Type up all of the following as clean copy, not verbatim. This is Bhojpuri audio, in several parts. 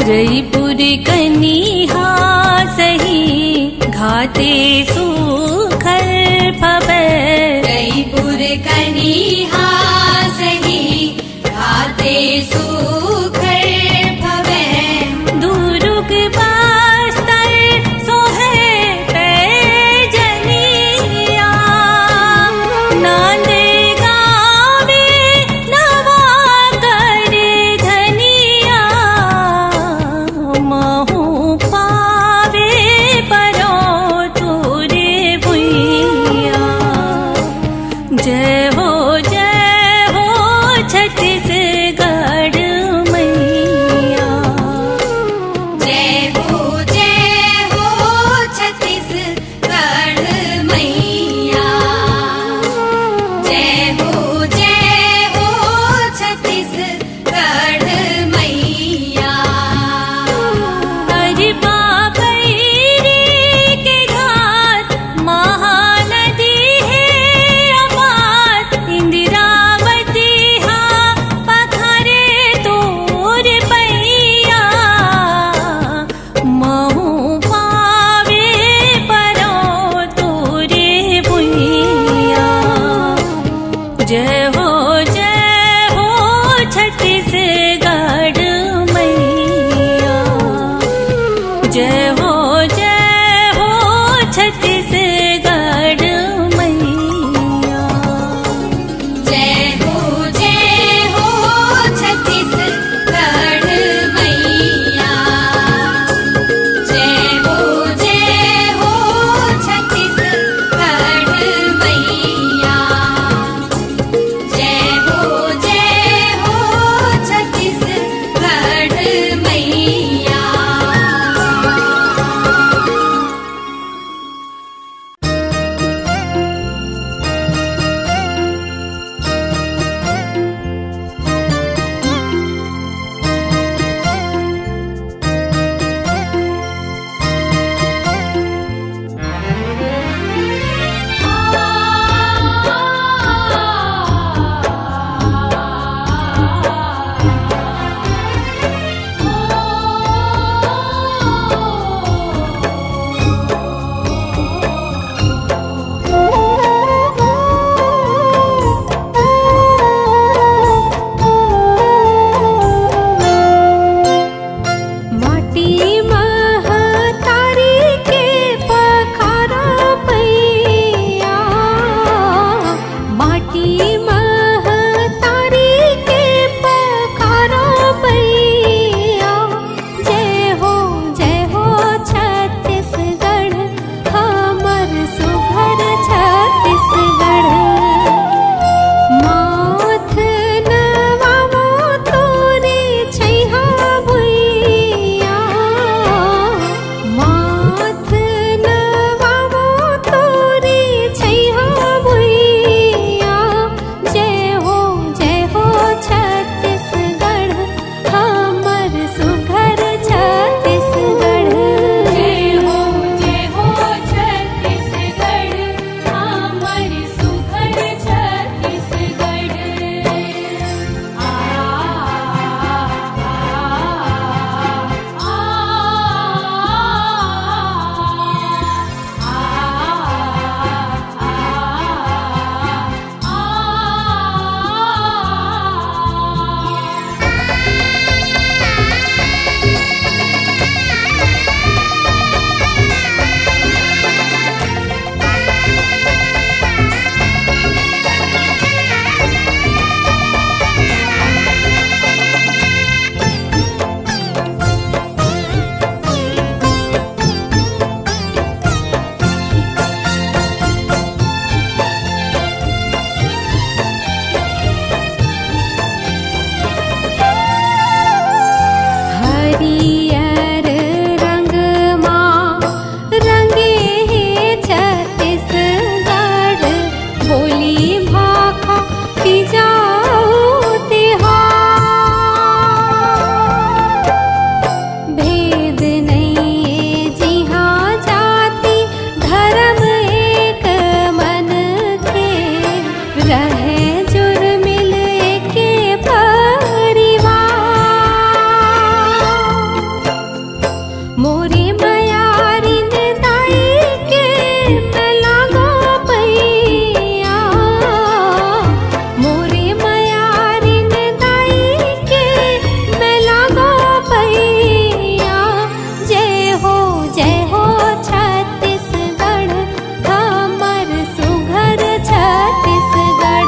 रईपुर कनिहा सही घाते सुखर फबे रईपुर कनिहा सही घाते सुखर फबे दुरुग बस्तर सोहे पैजनिया नांद गावे नवा कर धनिया महू पावे परो तुरे भुइया जय हो छत्तीसगढ़ मैया जय हो छत्तीसगढ़ मैया जय हो छत्तीसगढ़ मैया हरि बाबैरी के घाट महानदी है अपार रहे जुर मिल के परिवार। मोरी मयारी ने दाई के मैं लागो पैया। मोरी मयारी ने दाई के मैं लागो पैया। जय हो छत्तीसगढ़ हमर सुघर छत्तीसगढ़।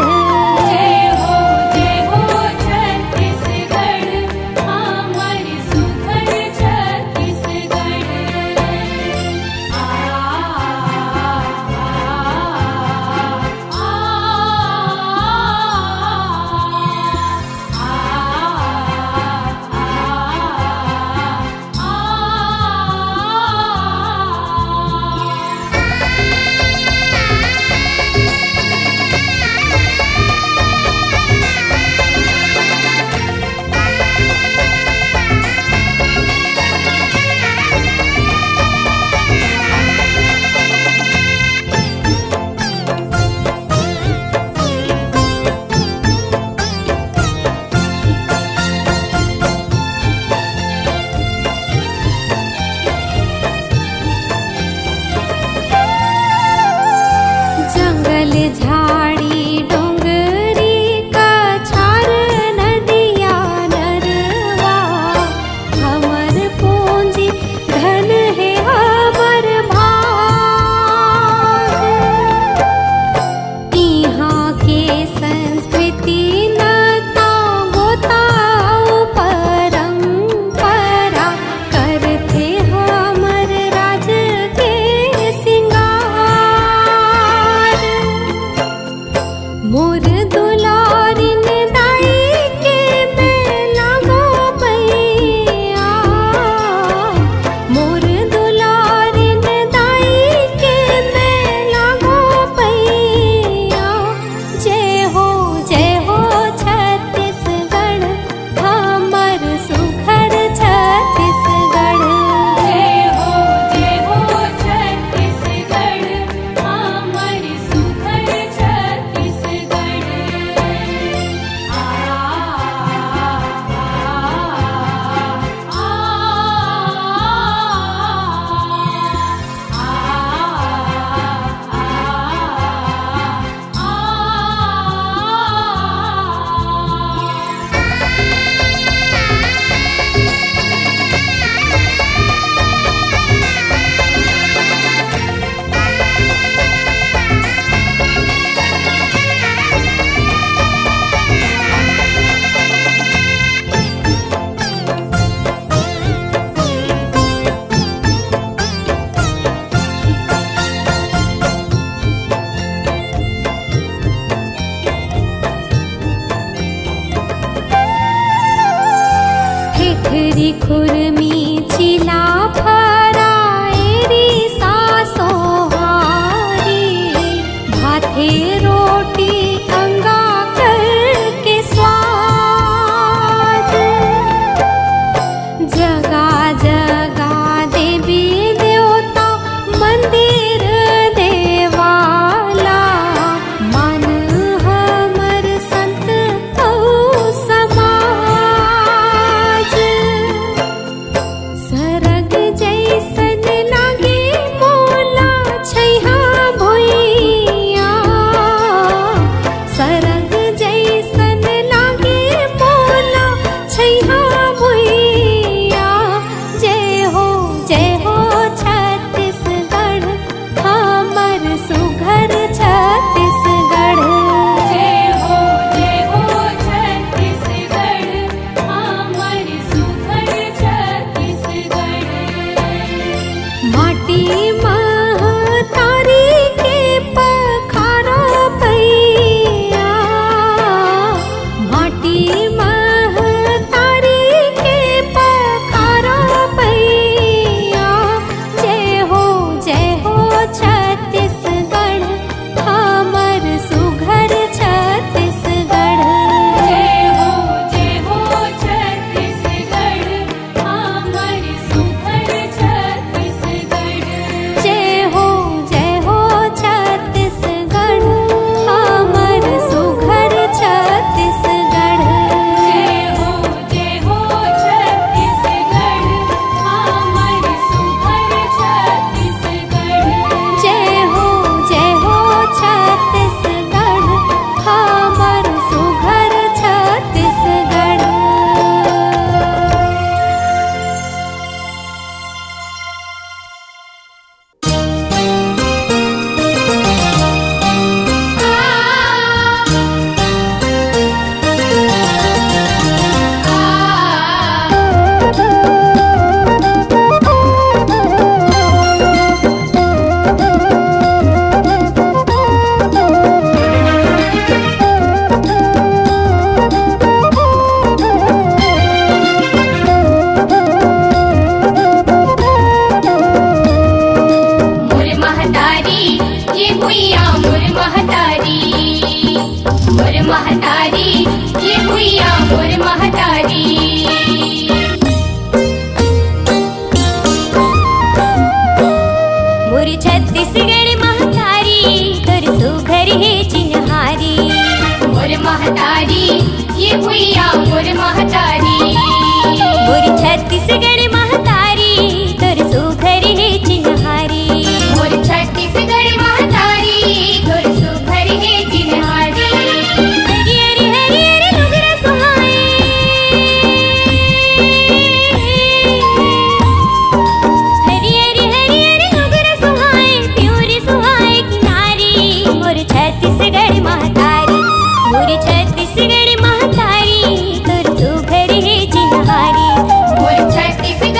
मोर महतारी ये भुइया मोर महतारी मोर छत्तीसगढ़ महतारी तोर सुघर हे चिन्हारी मोर महतारी ये भुइया मोर महतारी मोर छत्तीसगढ़ महतारी तोर सुघर हे चिन्हारी मोर छत्तीसगढ़ महतारी तोर सुघर हे चिन्हारी हरियर हरियर लुगरा सुहाए हरियर हरियर लुगरा सुहाए प्योर सुहाए किनारी मोर छत्तीसगढ़ महतारी मोर छत्तीसगढ़ महतारी तोर सुघर हे चिन्हारी मोर छत्तीसगढ़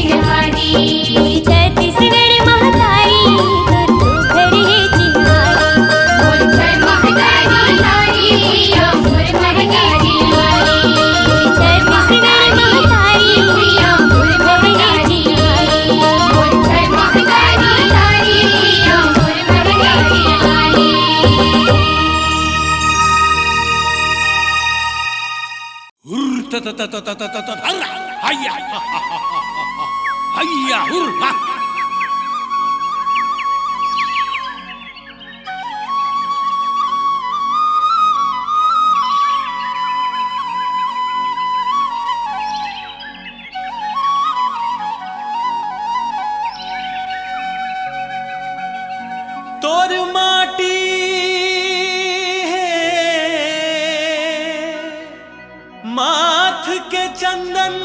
चिरहारी मोरी छत्तीसगढ़ महतारी तोर सुघर हे चिहारी मोर घर महतारी लारी भैया मोर महतारी लारी मोरी छत्तीसगढ़ महतारी भैया मोर महतारी लारी मोर घर महतारी लारी भैया मोर महतारी लारी हुर त त त त त त त हर्रा hayya hayya हुर हा तोर माटी है माथ के चंदन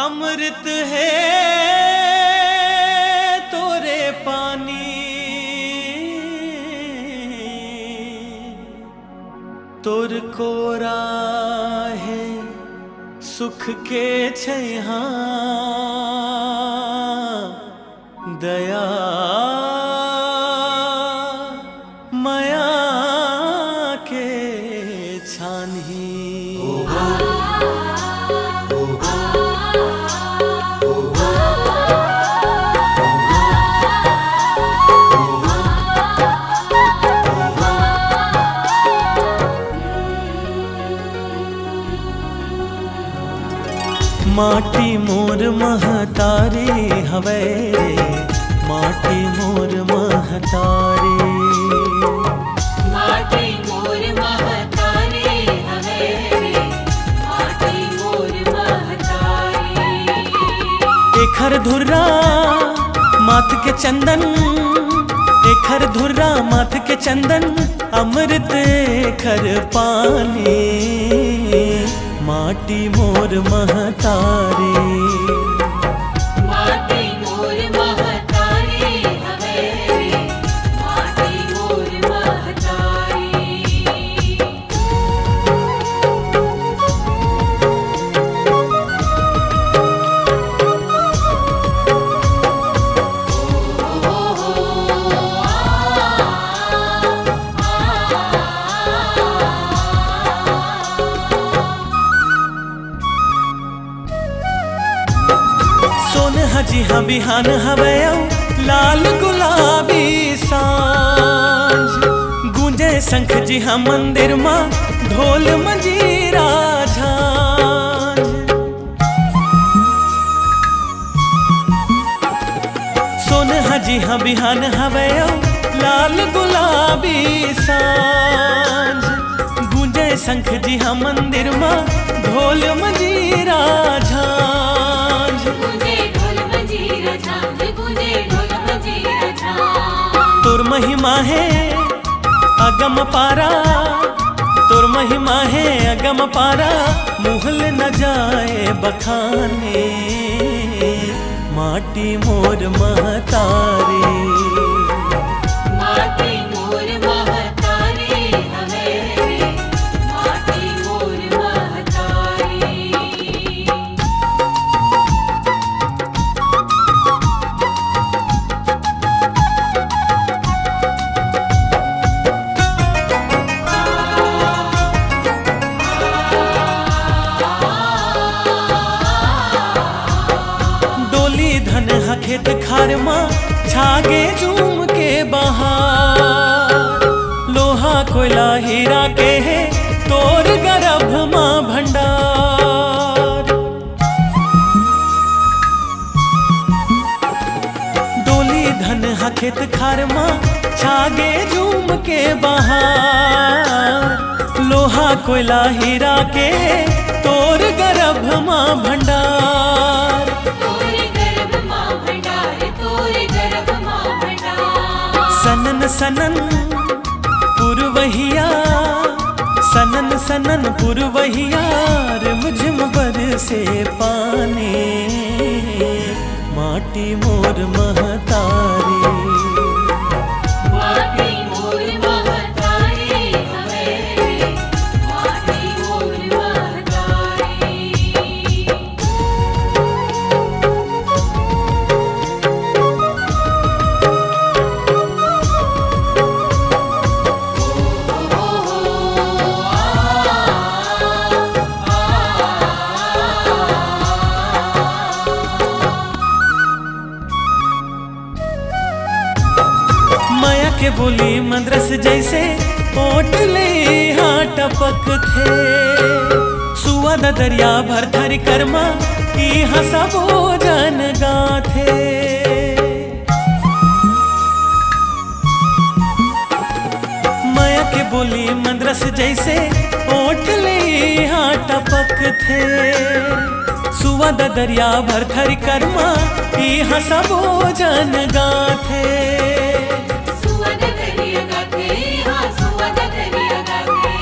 अमृत है तोरे पानी तोर कोरा है सुख के छैहा दया माया के छानही माटी मोर महतारी हवे रे माटी मोर महतारी माटी मोर महतारी हवे रे माटी मोर महतारी एखर धुर्रा माथ के चंदन एखर धुर्रा माथ के चंदन अमृत एखर पानी माटी मोर महतारी माटी मोर महतारी हवे रे माटी मोर महतारी सोन हजी हाँ बिहान हवे लाल गुलाबी सांझ गूंजे शंख जी हाँ मंदिर माँ ढोल मंजीरा झांझ सोन हजी हाँ बिहान हवे लाल गुलाबी सांझ गूंजे शंख जी हाँ मंदिर माँ ढोल मंजीरा झांझ गुंजे ढोल मंजीरा झांझ गुंजे ढोल मंजीरा झांझ तोर महिमा है अगम पारा तोर महिमा है अगम पारा मुहल न जाए बखाने माटी मोर महतारी माटी मोर महतारी हवे रे माटी मोर महतारी डोली धन हा खेत खार माँ छागे झूम के बहार लोहा कोयला हीरा के है तोर गर्भ माँ भंडार डोली धन हा खेत खार माँ छागे झूम के बहार लोहा कोयला हीरा के है तोर गर्भ माँ भंडार तोरे गर्भ माँ भंडार तोरे गर्भ माँ भंडार सनन सनन पुरवहिया सनन सनन पुरवहिया रिमझिम बरसे पानी माटी मोर महतारी माटी मोर महतारी हवे रे माटी मोर महतारी बोली मंद्रस जैसे ओटले हाँ टपक थे। सुअद दरिया भर धर कर्मा ई हंसा भोजन गाथे। माया के बोली मंद्रस जैसे ओटले हाँ टपक थे। सुअद दरिया भर धर कर्मा ई हंसा भोजन गाथे। सुवद दरिया गाथे, हाँ सुवद दरिया गाथे।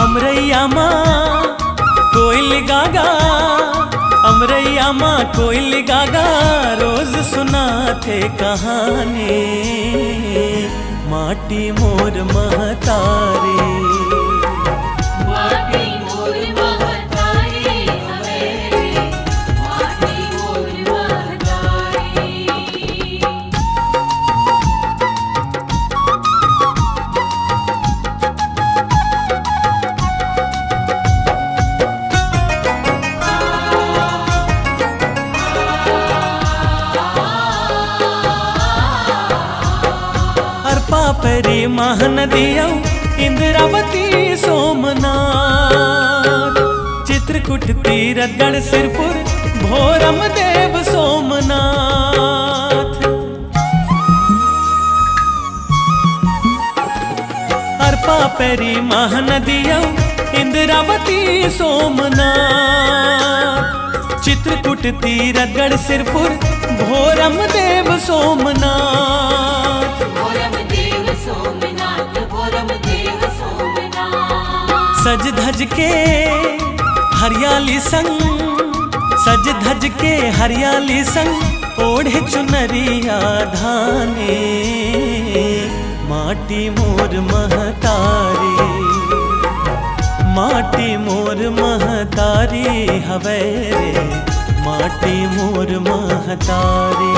अमरैया माँ कोयल गागा, अमरैया माँ कोयल गागा रोज सुनाते कहानी। माटी मोर महतारी, माटी मोर महतारी हवे, माटी मोर महतारी। परी महानदिया इंद्रावती सोमनाथ। चित्रकूट तीरथगढ़ सिरपुर भोरम देव सोमनाथ। अर्पा पेरी महानदिया इंद्रावती सोमनाथ। चित्रकूट तीरथगढ़ सिरपुर भोरम देव सोमनाथ। भोरम देव सोमनाथ, भोरम देव सोमनाथ। सज धज के हरियाली संग, सज धज के हरियाली संग ओढ़े चुनरिया धाने। माटी मोर महतारी, माटी मोर महतारी हवे रे, माटी मोर महतारी।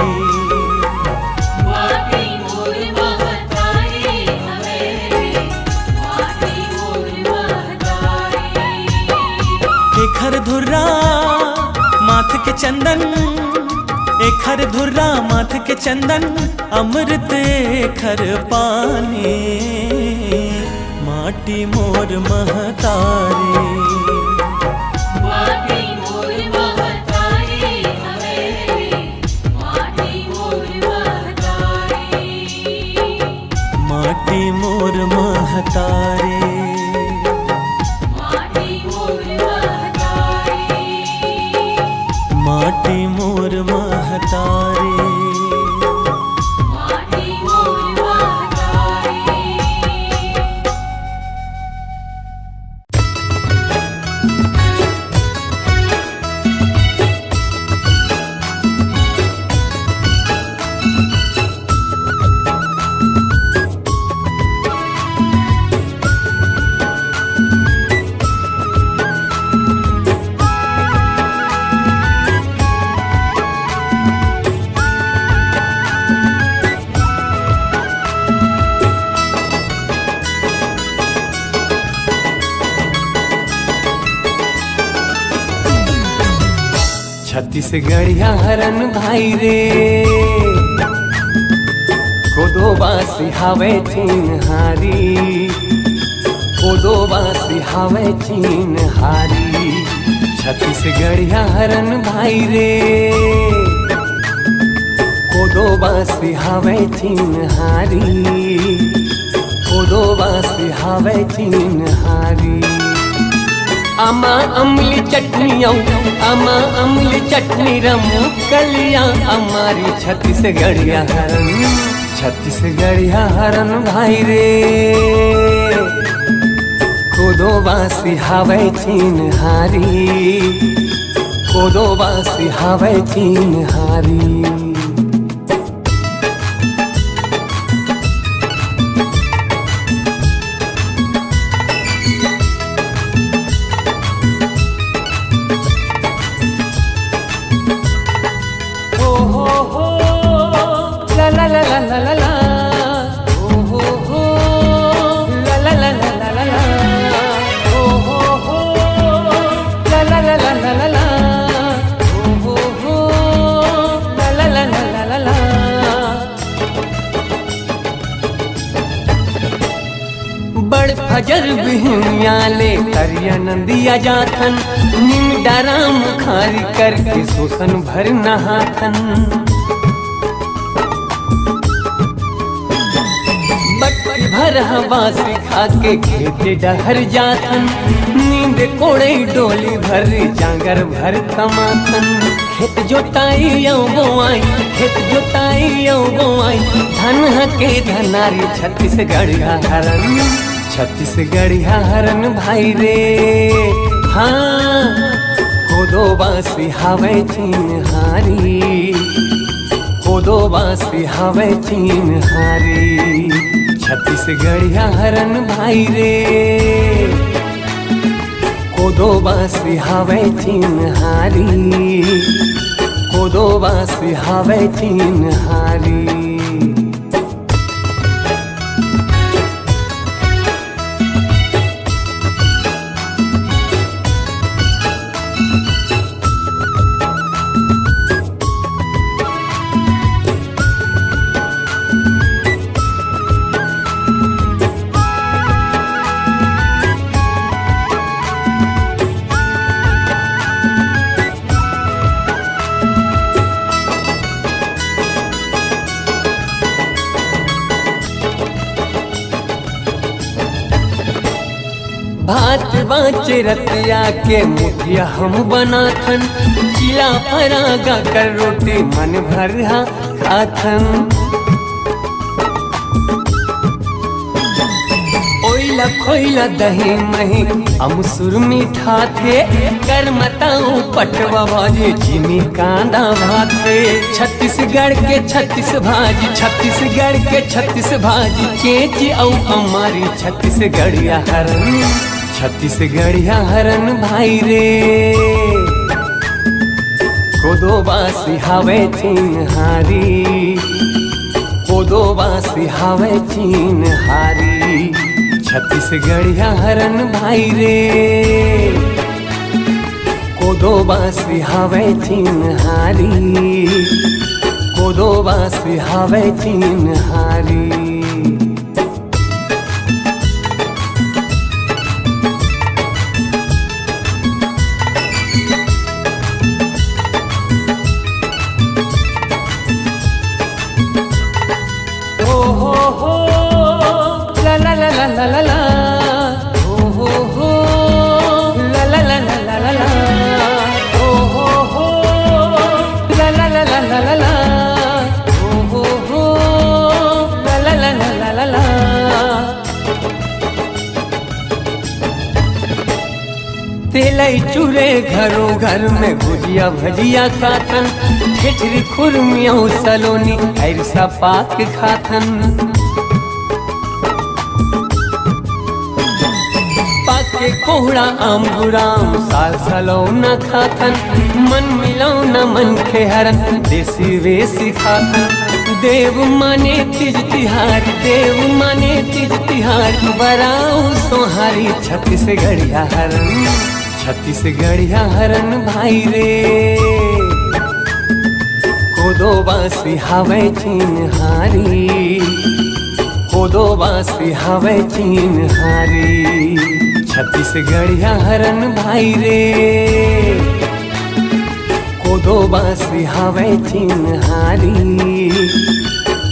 माटी मोर महतारी हवे, माटी मोर महतारी। एखर धुर्रा माथ के चंदन, एखर धुर्रा माथ के चंदन अमृत एखर पानी। माटी मोर महतारी, माटी मोर महतारी हवे, माटी मोर महतारी। माटी मोर महतारी, माटी मोर महतारी। माटी मोर महतारी। माटी मोर महतारी। छत्तीसगढ़िया हरन भाई रे, कोदो बासी हावे चिन्हारी, कोदो बासी हावे चिन्हारी। छत्तीसगढ़िया हरन भाई रे, कोदो बासी हावे चिन्हारी, कोदो बासी हावे चिन्हारी। आमा अम्ली चटनी आमा अम्ली चटनी रमू कलिया हमारी। छत्तीसगढ़िया हरन, छत्तीसगढ़िया हरन भाई रे, कोदो बासी हावे चिन्हारी, कोदो बासी हावे चिन्हारी। नदिया ले करिया नंदिया जाथन, नीम डारा मुखारी करके शोषण भर नहाथन। बटकी भर हवा से खा के खेत डहर जाथन, नींद कोड़े डोली भर जांगर भर कमाथन। खेत जोताई यौ बोआई, खेत जोताई यौ बोआई, धन के धनारी छत्तीसगढ़िया हरन, छत्तीसगढ़िया हरन भाई रे। हाँ कोदो बासी हावे चिन्हारी, कोदो बासी हावे चिन्हारी, छत्तीसगढ़िया हरन भाई रे। कोदो बासी हावे चिन्हारी, कोदो बासी हावे चिन्हारी। भात बाँचे रतिया के मुठिया हम बनाथन, चिला परागा कर रोटी मन भर खाथन। ओइला खोइला दही मही अमसुर मीठा थे, कर मताऊ पटवा भाजी चीनी कांदा भाते। छत्तीसगढ़ के 36 भाजी, छत्तीसगढ़ के 36 भाजी, चेची औ हमारी छत्तीसगढ़िया हरन, छत्तीसगढ़िया हरन भाई रे। कोदो बासी हावे चिन्हारी, कोदो बासी हावे चिन्हारी, छत्तीसगढ़िया हरन भाई रे। कोदो बासी हावे चिन्हारी, कोदो बासी हावे चिन्हारी। La la la, oh ho ho, la la la la la la la, oh ho ho, la la la la la la la, oh ho ho, la la la la la la la। Telai चूरे घरों घर में भुजिया भजिया खाथन, ठेठरी खुरमिया सलोनी ऐरसा पाक खाथन। के कोहड़ा आम गुराम साल सलौना खाथन, मन मिलौना मन के हरन देसी वेसी खाथन। देव माने तीज तिहार, देव माने तीज तिहार, बराऊ सोहारी छत्तीसगढ़िया हरन, छत्तीसगढ़िया हरन भाई रे। कोदो बासी हावे चिन्हारी, कोदो बासी हावे चिन्हारी, छत्तीसगढ़िया हरन भाई रे। कोदो बासी हावे चिन्हारी,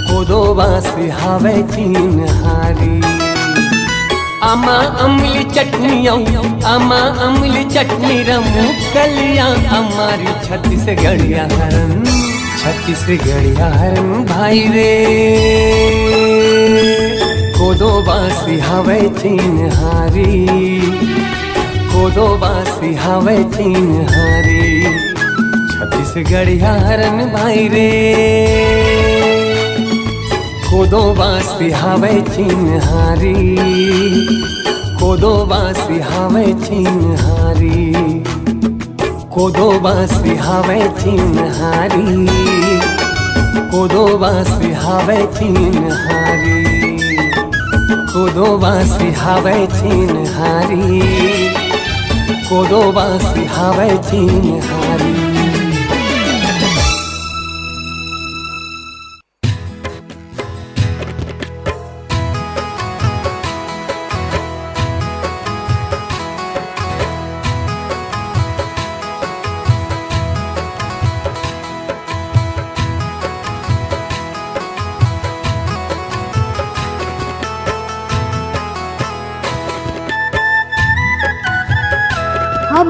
कोदो बासी हावे चिन्हारी। आमा अमली चटनी, आमा अमली चटनी रमू कलिया हमारी छत्तीसगढ़िया हरन, छत्तीसगढ़िया हरन भाई रे। कोदो बासी हावे चिन्हारी, कोदो बासी हावे चिन्हारी, छत्तीसगढ़िया हरन भाई रे। कोदो बासी हावे चिन्हारी, कोदो बासी हावे चिन्हारी, कोदो बासी हावे चिन्हारी, कोदो बासी हावे चिन्हारी, कोदो बासी हावे चिन्हारी, कोदो बासी हावे चिन्हारी।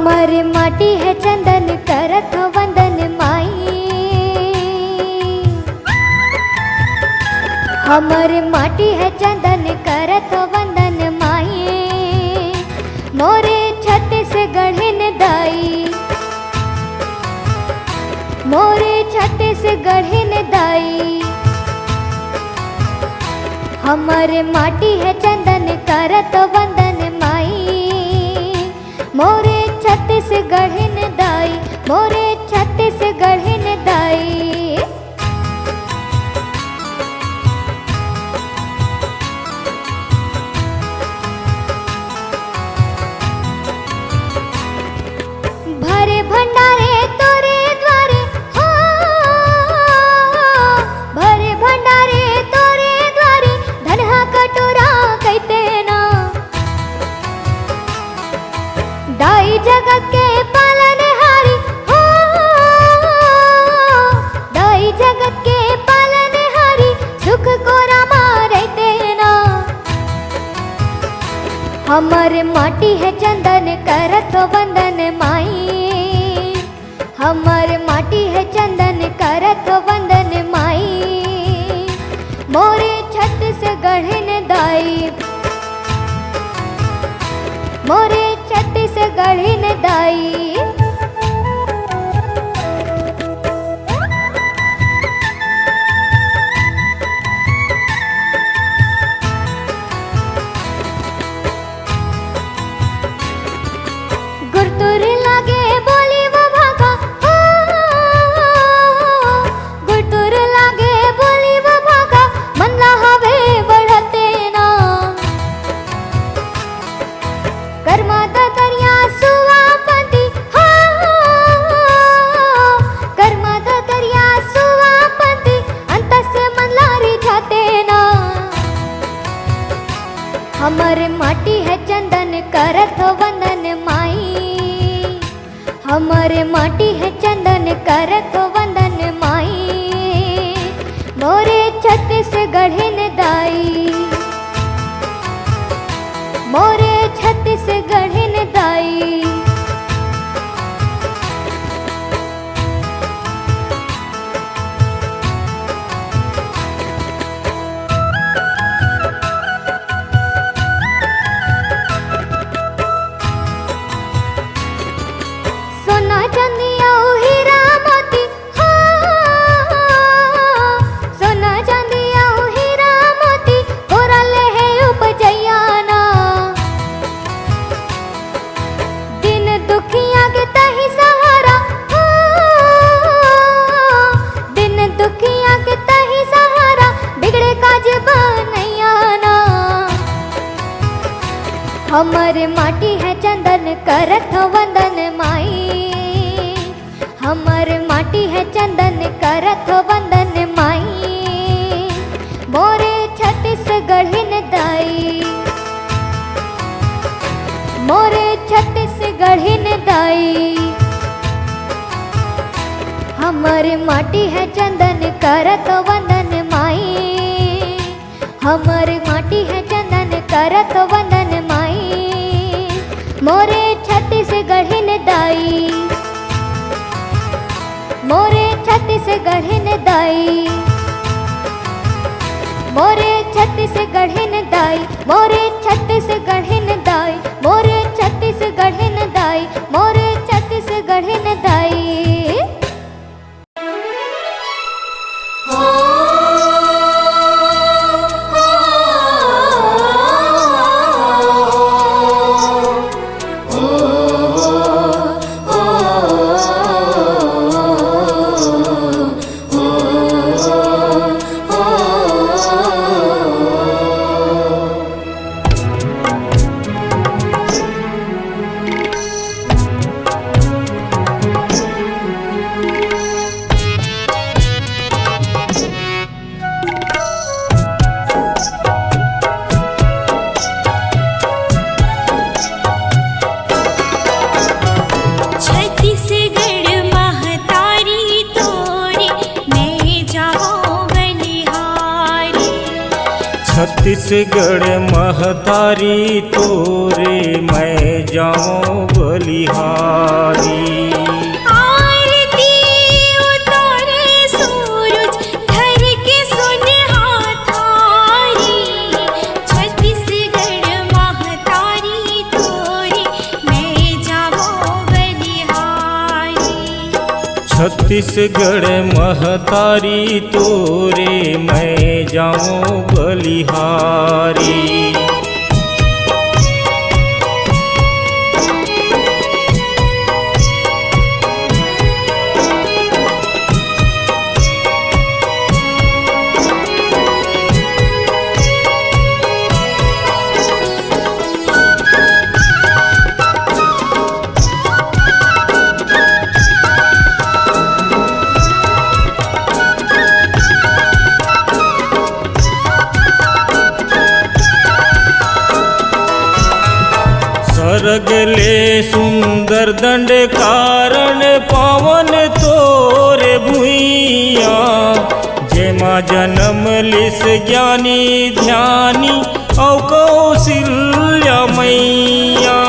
हमारे माटी है चंदन करत हो वंदन माई। हमारे माटी है चंदन करत हो वंदन माई। मोरे छत्तीसगढ़िन दाई, मोरे छत्तीसगढ़िन दाई। हमारे माटी है चंदन करत हो वंदन माई। मोरे छत्तीसगढ़िन दाई, मोरे छत्तीसगढ़िन दाई। भरे भंडारे तोरे द्वारे हो, भरे भंडारे तोरे द्वारे। धनहा कटोरा कहते ना, दाई जगत के पालनहारी हो, दाई जगत के पालनहारी। सुख को रामा रहते ना। हमारे माटी है चंदन करत हो वंदन माई। हमारे माटी है चंदन करत हो वंदन माई। मोरे छत्तीसगढ़िन दाई, मोरे छत्तीसगढ़िन दाई। गुरतुर लागे बोली वो भागा हो, गुरतुर लागे बोली वो भागा। मन हवे बढ़ते ना, कर्मा दरिया सुआ पंती हो, कर्मा दरिया सुआ पंती। अंत से मन लारी जाते ना। हमारे माटी है चंदन करत हो वंदन माई। हमारे माटी है चंदन करत हो वंदन माई। मोरे छत्तीसगढ़िन दाई, मोरे छत्तीसगढ़िन दाई। सोना चांदिया हीरा मोती हो, सोना चांदिया हीरा मोती। कोरल है उपजैया ना, दिन दुखिया के तही सहारा हो, दिन दुखिया के तही सहारा। बिगड़े काज बनैया ना। हमारे माटी है चंदन करत हो वंदन माई। हमारे माटी है चंदन करत हो वंदन माई। मोरे छत्तीसगढ़िन दाई, मोरे छत्तीसगढ़िन दाई। हमारे माटी है चंदन करत हो वंदन माई। हमारे माटी है चंदन करत हो वंदन माई। मोरे छत्तीसगढ़िन दाई, मोरे छत्तीसगढ़िन दाई। मोरे छत्तीसगढ़िन दाई, मोरे छत्तीसगढ़िन दाई। मोरे छत्तीसगढ़िन दाई, मोरे छत्तीसगढ़िन दाई। छत्तीसगढ़ महतारी तोरे मैं जाऊं बलिहारी। आरती उतारे सूरज धर के सुन हाथारी। छत्तीसगढ़ महतारी तोरे मैं जाऊं बलिहारी। छत्तीसगढ़ महतारी तोरे मैं जाऊं बलिहारी। सरगले सुंदर दंड कारण पावन तोरे भुइया। जेमा जन्म लिस ज्ञानी ध्यानी औ कौशल्या मैया।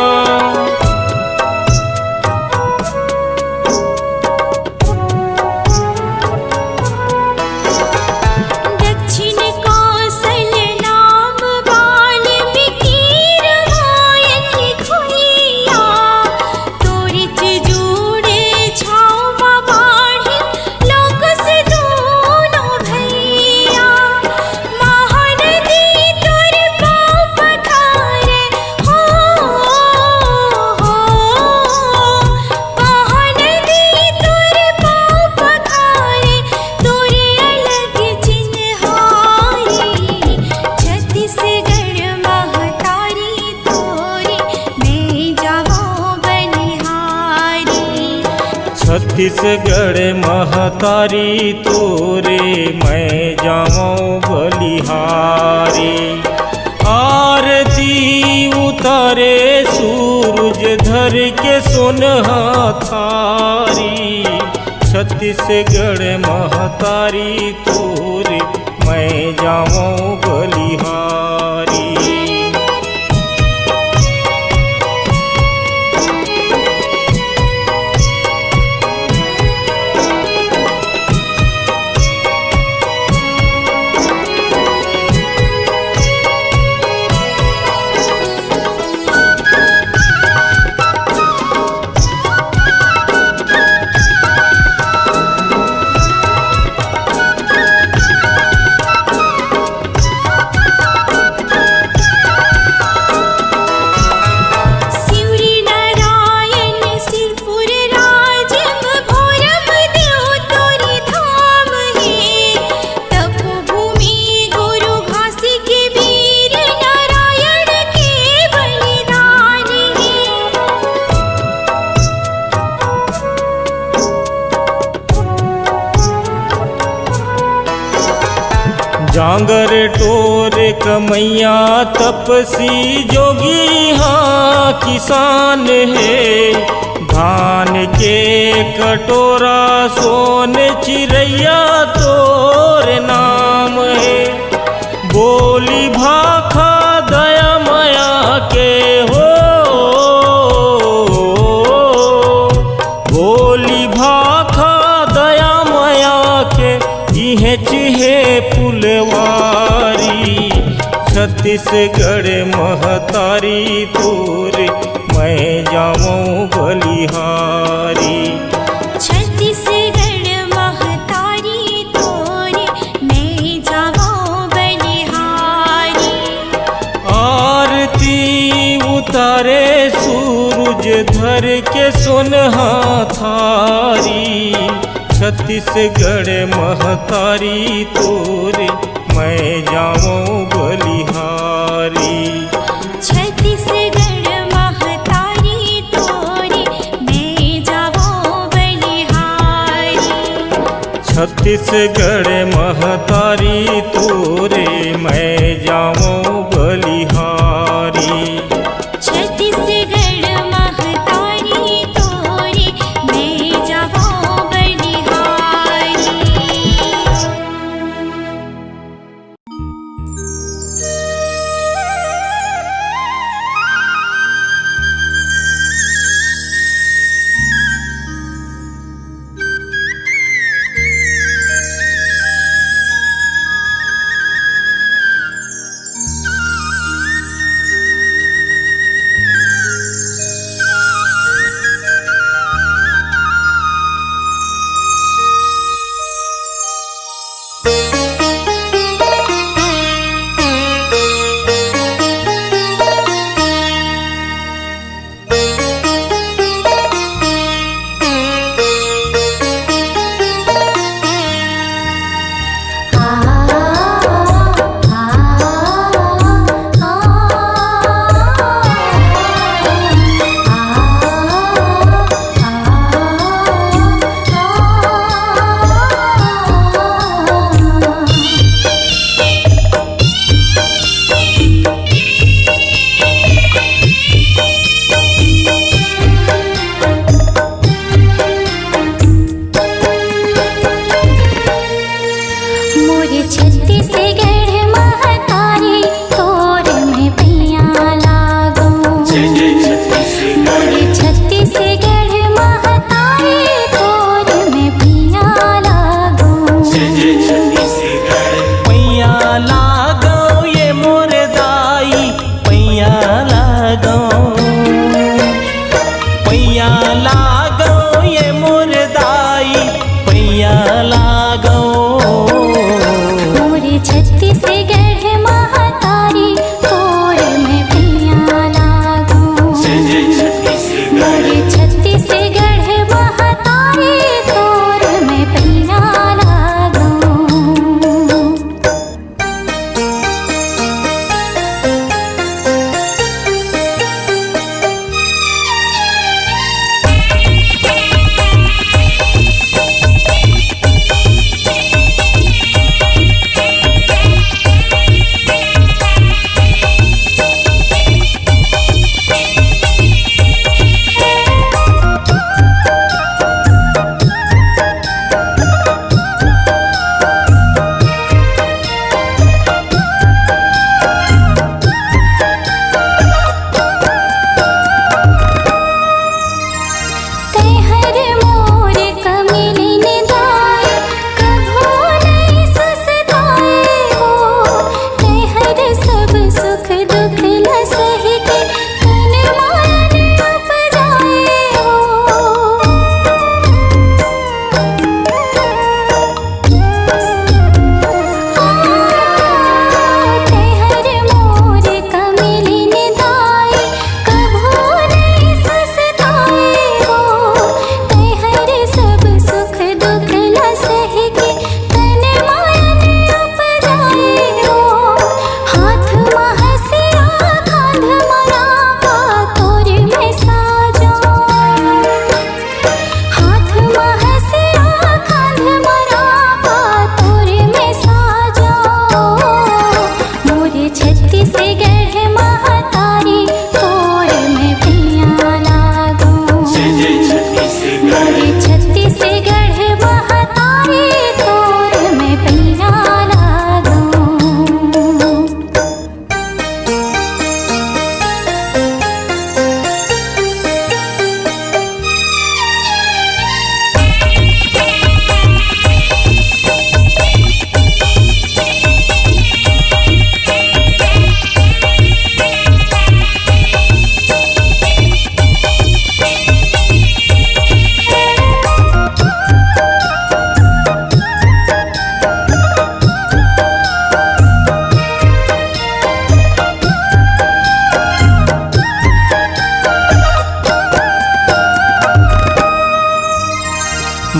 दक्षिण कौशल नाम वाल्मीकि रामायण खोइया। तोरिच जुड़े छाव बाढ़ी लोक से दोनों भैया। महानदी तोर पाँव पखारे हो। महानदी तोर पाँव पखारे तोरे अलग चिन्हारी। छत्तीसगढ़ महतारी तोरे मैं जाऊं बलिहारी। छत्तीसगढ़ महतारी तोरे मैं जाऊं बलिहारी। आरती उतारे सूरज धर के सोनहा थारी। छत्तीसगढ़ महतारी तोरे मैं जाऊं बलिहारी। सिवरी नारायण सिरपुर राजम भोरम देव तोरी धाम है। तपोभूमि गुरु घासी के वीर नारायण के बलिदान है। जांगर टोर कमैया तपसी जोगी हाँ किसान है। धान के कटोरा सोन चिरैया तोर नाम है। बोली भाखा दया माया के हो। बोली भाखा दया माया के इहे चिहे फुलवारी। छत्तीसगढ़ महतारी तोरे मैं जाऊं बलिहारी। छत्तीसगढ़ महतारी तोरे मैं जाऊं बलिहारी। आरती उतारे सूरज धर के सोनहा थारी। छत्तीसगढ़ महतारी तोरे मैं जाऊं बलिहारी। छत्तीसगढ़ महतारी तोरे मैं जाऊं बलिहारी। छत्तीसगढ़ महतारी तोरे मैं जाऊं बलिहारी। छत्तीसगढ़ महतारी तोरे मैं जाऊं बलिहारी।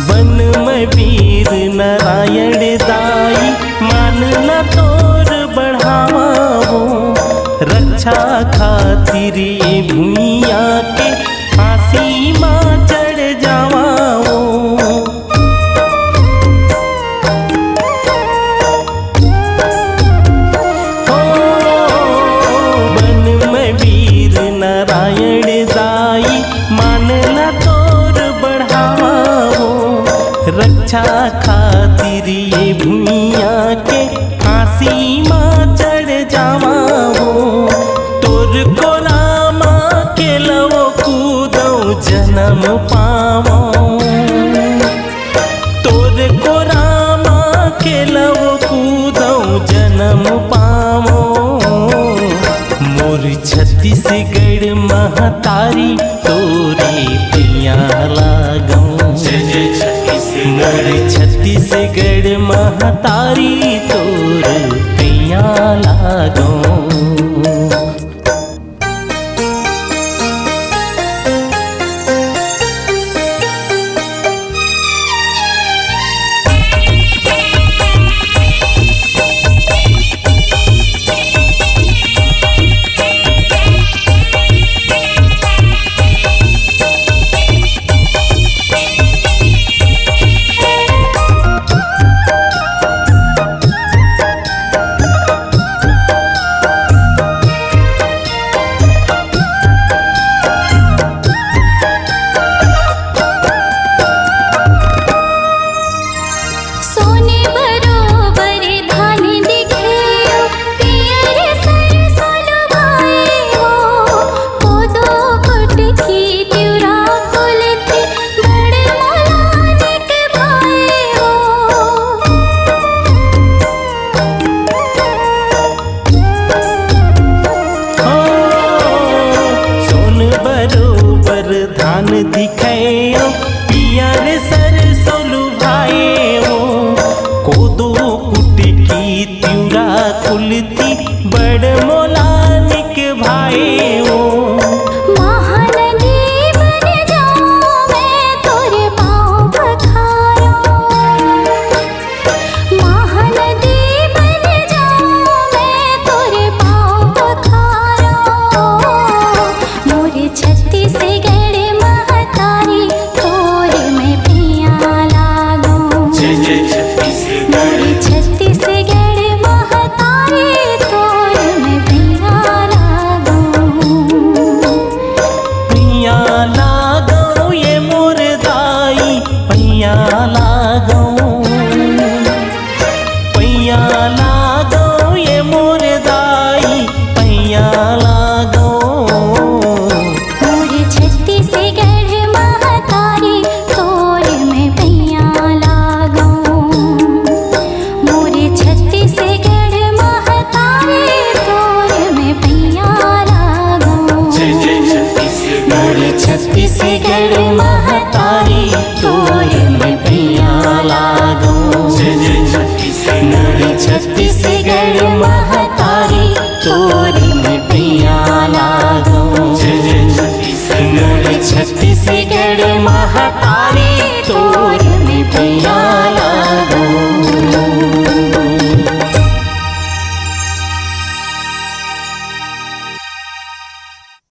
बन में वीर नारायण दाई मानना तोर बढ़ावा वो रक्षा खातिर ये भूमिया के फांसी माँ चढ़ जावा वो बन में वीर नारायण दाई मानना तोर बढ़ावा वो रक्षा खातिर ये भूमिया के फांसी माँ चढ़ जावा वो तोर को रामा के लवो कूदो जन्म पावो तोर को रामा के लवो कूदो जन्म पावो मोर छत्तीसगढ़ महतारी तोरे पिया लागो मोर छत्तीसगढ़ महतारी तोर पिया लागो सोने बरोबर धान दिखेयो पियर सरसों लुभाएयो कोदो कुटकी तिउरा कुलथी बड़ मोलानिक भाएयो सोन बरोबर धान दिखायो पियर सरसों लुभाएयो कोदो कुटकी तिउरा कुलती बड़ मोलानिक भाएयो महानदी बन जाऊं मैं तोरे पाँव पखारो महानदी बन जाऊं मैं तोरे पाँव पखारो मोरे छत्तीसगढ़ महतारी तोरे में पिया लागो मोरे छत्तीसगढ़ महतारी तोरे में पिया लागो पिया लागो ये मोर दाई पिया